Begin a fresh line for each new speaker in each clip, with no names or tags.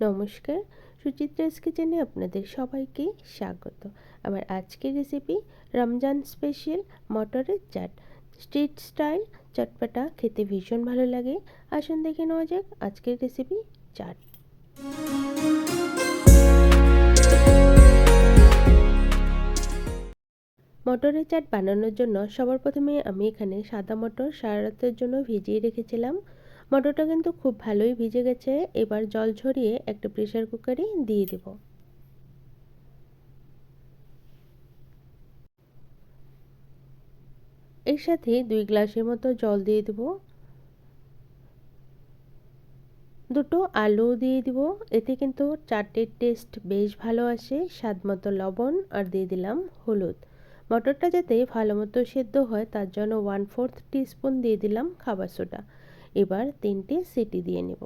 নমস্কার, সুচিত্রাস কিচেনে আপনাদের সবাইকে স্বাগত। আমার আজকের রেসিপি রমজান স্পেশাল মটরের চাট। স্ট্রিট স্টাইল চটপটা, খেতে ভীষণ ভালো লাগে। আসুন দেখে নেওয়া যাক আজকের রেসিপি চাট। মটরের চাট বানানোর জন্য সবার প্রথমে আমি এখানে সাদা মটর সারা রাতের জন্য ভিজিয়ে রেখেছিলাম। মটরটা কিন্তু খুব ভালোই ভিজে গেছে। এবার জল ঝরিয়ে একটা প্রেসার কুকারে দিয়ে দেব। এর সাথে 2 গ্লাসের মতো জল দিয়ে দেব। দুটো আলু দিয়ে দিব। এতে কিন্তু চাটের টেস্ট বেশ ভালো আসে। স্বাদ মতো লবণ আর দিয়ে দিলাম হলুদ। মটরটা যাতে ভালো মতো সেদ্ধ হয় তার জন্য 1/4 টিস্পুন দিয়ে দিলাম খাবার সোডা। এবার 3টে সিটি দিয়ে নেব।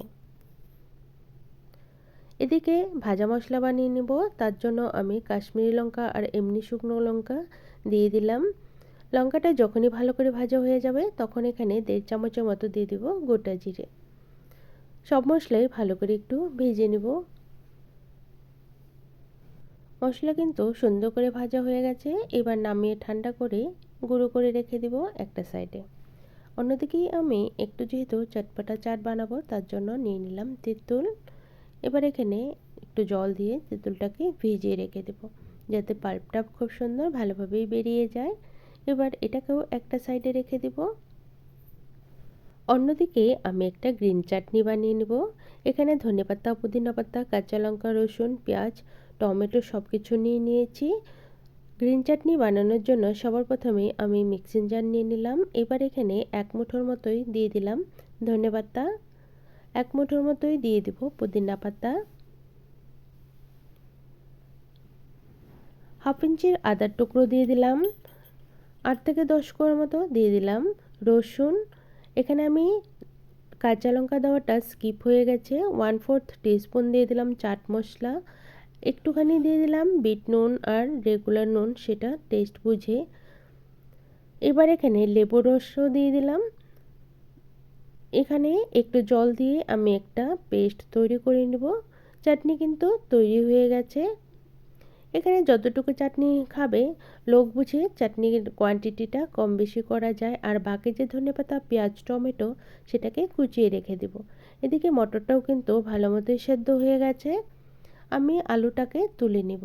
এদিকে ভাজা মশলা বানিয়ে নেব। তার জন্য আমি কাশ্মীরি লঙ্কা আর এমনি শুকনো লঙ্কা দিয়ে দিলাম। লঙ্কাটা যখনই ভালো করে ভাজা হয়ে যাবে তখন এখানে 1.5 চামচের মতো দিয়ে দিব গোটা জিরে। সব মশলাই ভালো করে একটু ভেজে নেব। মশলা কিন্তু সুন্দর করে ভাজা হয়ে গেছে। এবার নামিয়ে ঠান্ডা করে গুঁড়ো করে রেখে দিব একটা সাইডে। অন্যদিকে আমি একটু যেহেতু চটপটা চাট বানাবো তার জন্য নিয়ে নিলাম তেঁতুল। এবার এখানে একটু জল দিয়ে তেঁতুলটাকে ভিজিয়ে রেখে দেব যাতে পাল্পটা খুব সুন্দর ভালোভাবেই বেরিয়ে যায়। এবার এটাকেও একটা সাইডে রেখে দেব। অন্যদিকে আমি একটা গ্রিন চাটনি বানিয়ে নেব। এখানে ধনেপাতা, পুদিনা পাতা, কাঁচা লঙ্কা, রসুন, পেঁয়াজ, টমেটো সব কিছু নিয়ে নিয়েছি। গ্রিন চাটনি বানানোর জন্য সবার প্রথমে আমি মিক্সিং জার নিয়ে নিলাম। এবার এখানে 1 মুঠোর মতোই দিয়ে দিলাম ধনেপাতা, 1 মুঠোর মতোই দিয়ে দেব পুদিনা পাতা, 1/2 ইঞ্চির আদার টুকরো দিয়ে দিলাম, 8 থেকে 10 কোয়ার মতো দিয়ে দিলাম রসুন। এখানে আমি কাঁচা লঙ্কা দেওয়াটা স্কিপ হয়ে গেছে। 1/4 টিস্পুন দিয়ে দিলাম চাট মশলা, একটুখানি দিয়ে দিলাম বিট নুন আর রেগুলার নুন, সেটা টেস্ট বুঝে। এবার এখানে লেবুর রসও দিয়ে দিলাম। এখানে একটু জল দিয়ে আমি একটা পেস্ট তৈরি করে নেব। চাটনি কিন্তু তৈরি হয়ে গেছে। এখানে যতটুকু চাটনি খাবে লোক বুঝে চাটনির কোয়ান্টিটিটা কম বেশি করা যায়। আর বাকি যে ধনেপাতা, পেঁয়াজ, টমেটো সেটাকে কুচিয়ে রেখে দেব। এদিকে মটরটাও কিন্তু ভালো মতোই সেদ্ধ হয়ে গেছে। আমি আলুটাকে তুলে নেব।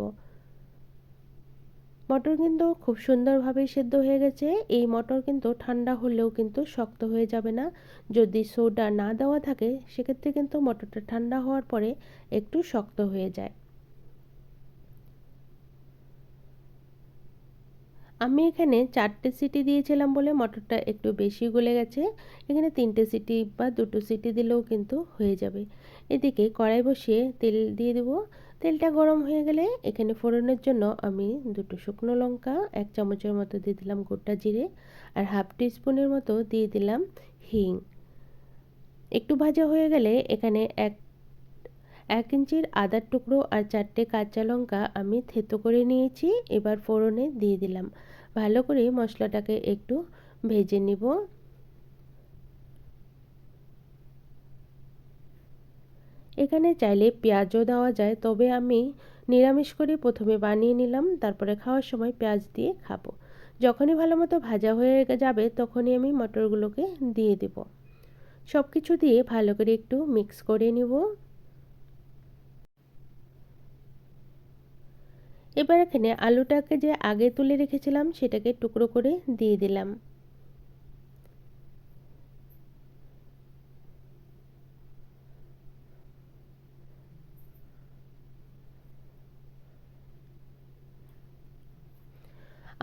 মটর কিন্তু খুব সুন্দরভাবে সেদ্ধ হয়ে গেছে। এই মটর কিন্তু ঠান্ডা হলেও কিন্তু শক্ত হয়ে যাবে না। যদি সোডা না দেওয়া থাকে সেক্ষেত্রে কিন্তু মটরটা ঠান্ডা হওয়ার পরে একটু শক্ত হয়ে যায়। আমি এখানে 4টে সিটি দিয়েছিলাম বলে মটরটা একটু বেশি গলে গেছে। এখানে 3টে সিটি বা 2টো সিটি দিলেও কিন্তু হয়ে যাবে। এদিকে কড়াই বসিয়ে তেল দিয়ে দেব। তেলটা গরম হয়ে গেলে এখানে ফোড়নের জন্য আমি 2টো শুকনো লঙ্কা, 1 চামচের মতো দিয়ে দিলাম গোটা জিরে আর 1/2 টিস্পুনের মতো দিয়ে দিলাম হিং। একটু ভাজা হয়ে গেলে এখানে 1 ইঞ্চির আদার টুকরো আর 4টে কাঁচা লঙ্কা আমি থেতো করে নিয়েছি। এবার ফোড়নে দিয়ে দিলাম। ভালো করে মশলাটাকে একটু ভেজে নিব। এখানে চাইলে পেঁয়াজও দেওয়া যায়, তবে আমি নিরামিষ করে প্রথমে বানিয়ে নিলাম, তারপরে খাওয়ার সময় পেঁয়াজ দিয়ে খাবো। যখনই ভালো মতো ভাজা হয়ে যাবে তখনই আমি মটরগুলোকে দিয়ে দেব। সব কিছু দিয়ে ভালো করে একটু মিক্স করে নিব। এবার এখানে আলুটাকে যে আগে তুলে রেখেছিলাম সেটাকে টুকরো করে দিয়ে দিলাম।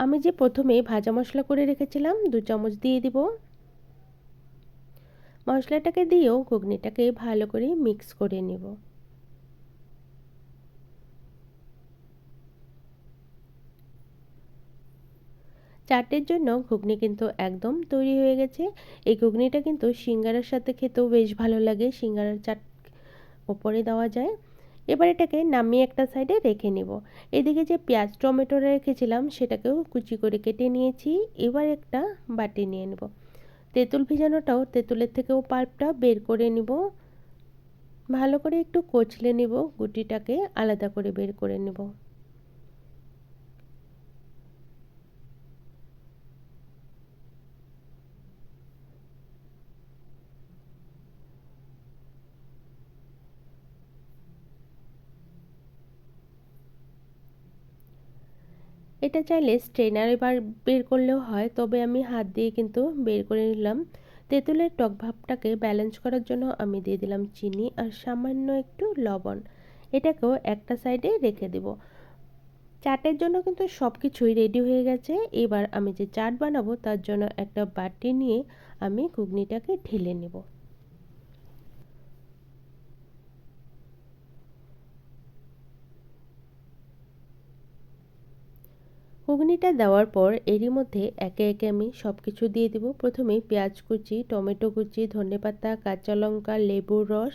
আমি যে প্রথমে ভাজা মশলা করে রেখেছিলাম 2 চামচ দিয়ে দিব। মশলাটাকে দিয়েও ঘুগনিটাকে ভালো করে মিক্স করে নেব। চাটের জন্য ঘুগনি কিন্তু একদম তৈরি হয়ে গেছে। এই ঘুগনিটা কিন্তু সিঙ্গারার সাথে খেতেও বেশ ভালো লাগে। সিঙ্গারার চাট ওপরে দেওয়া যায়। এবার এটাকে নামিয়ে একটা সাইডে রেখে নেব। এদিকে যে পেঁয়াজ টমেটো রেখেছিলাম সেটাকেও কুচি করে কেটে নিয়েছি। এবার একটা বাটি নিয়ে নেব। তেঁতুল ভিজানোটাও তেঁতুলের থেকেও পাল্পটা বের করে নিব। ভালো করে একটু কচলে নেব, গুটিটাকে আলাদা করে বের করে নেব। এটা চাইলে স্ট্রেনারে বের করলেও হয়, তবে আমি হাত দিয়ে কিন্তু বের করে নিলাম। তেঁতুলের টক ভাবটাকে ব্যালেন্স করার জন্য আমি দিয়ে দিলাম চিনি আর সামান্য একটু লবণ। এটাকেও একটা সাইডে রেখে দেব। চাটের জন্য কিন্তু সব কিছুই রেডি হয়ে গেছে। এবার আমি যে চাট বানাবো তার জন্য একটা বাটি নিয়ে আমি ঘুগনিটাকে ঢেলে নেব। ঘুগনিটা দেওয়ার পর এরই মধ্যে একে একে আমি সব কিছু দিয়ে দেব। প্রথমে পেঁয়াজ কুচি, টমেটো কুচি, ধনেপাতা, কাঁচা লঙ্কা, লেবুর রস,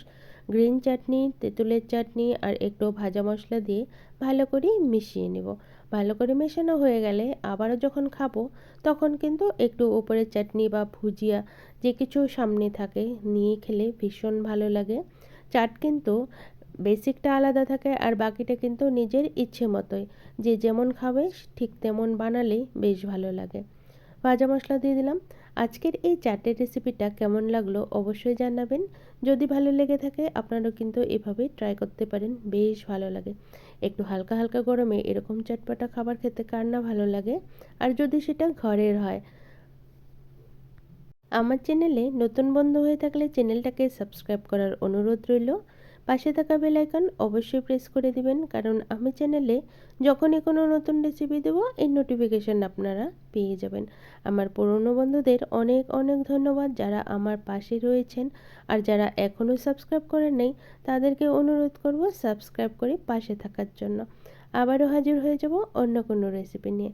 গ্রিন চাটনি, তেঁতুলের চাটনি আর একটু ভাজা মশলা দিয়ে ভালো করে মিশিয়ে নেব। ভালো করে মেশানো হয়ে গেলে আবারও যখন খাবো তখন কিন্তু একটু উপরে চাটনি বা ভুজিয়া যে কিছু সামনে থাকে নিয়ে খেলে ভীষণ ভালো লাগে। চাট কিন্তু বেসিকটা আলাদা থাকে আর বাকিটা কিন্তু নিজের ইচ্ছে মতোই, যে যেমন খাবে ঠিক তেমন বানালেই বেশ ভালো লাগে। ভাজা মশলা দিয়ে দিলাম। আজকের এই চাটের রেসিপিটা কেমন লাগলো অবশ্যই জানাবেন। যদি ভালো লেগে থাকে আপনারাও কিন্তু এভাবেই ট্রাই করতে পারেন, বেশ ভালো লাগে। একটু হালকা হালকা গরমে এরকম চটপটা খাবার খেতে কার না ভালো লাগে, আর যদি সেটা ঘরের হয়। আমার চ্যানেলে নতুন বন্ধু হয়ে থাকলে চ্যানেলটাকে সাবস্ক্রাইব করার অনুরোধ রইল। পাশে থাকা বেল আইকন অবশ্যই প্রেস করে দিবেন, কারণ আমি চ্যানেলে যখনই কোনো নতুন রেসিপি দেবো এর নোটিফিকেশন আপনারা পেয়ে যাবেন। আমার পুরনো বন্ধুদের অনেক অনেক ধন্যবাদ যারা আমার পাশে রয়েছেন, আর যারা এখনও সাবস্ক্রাইব করেন নাই তাদেরকে অনুরোধ করব সাবস্ক্রাইব করে পাশে থাকার জন্য। আবারও হাজির হয়ে যাব অন্য কোনো রেসিপি নিয়ে।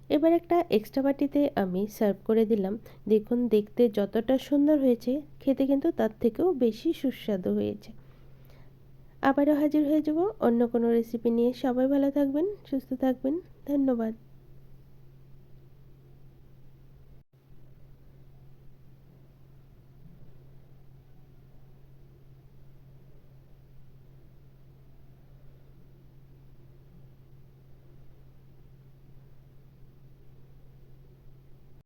এবার একটা এক্সট্রা বাটিতে আমি সার্ভ করে দিলাম। দেখুন দেখতে যতটা সুন্দর হয়েছে, খেতে কিন্তু তার থেকেও বেশি সুস্বাদু হয়েছে। আবারও হাজির হয়ে যাব অন্য কোনো রেসিপি নিয়ে। সবাই ভালো থাকবেন, সুস্থ থাকবেন। ধন্যবাদ।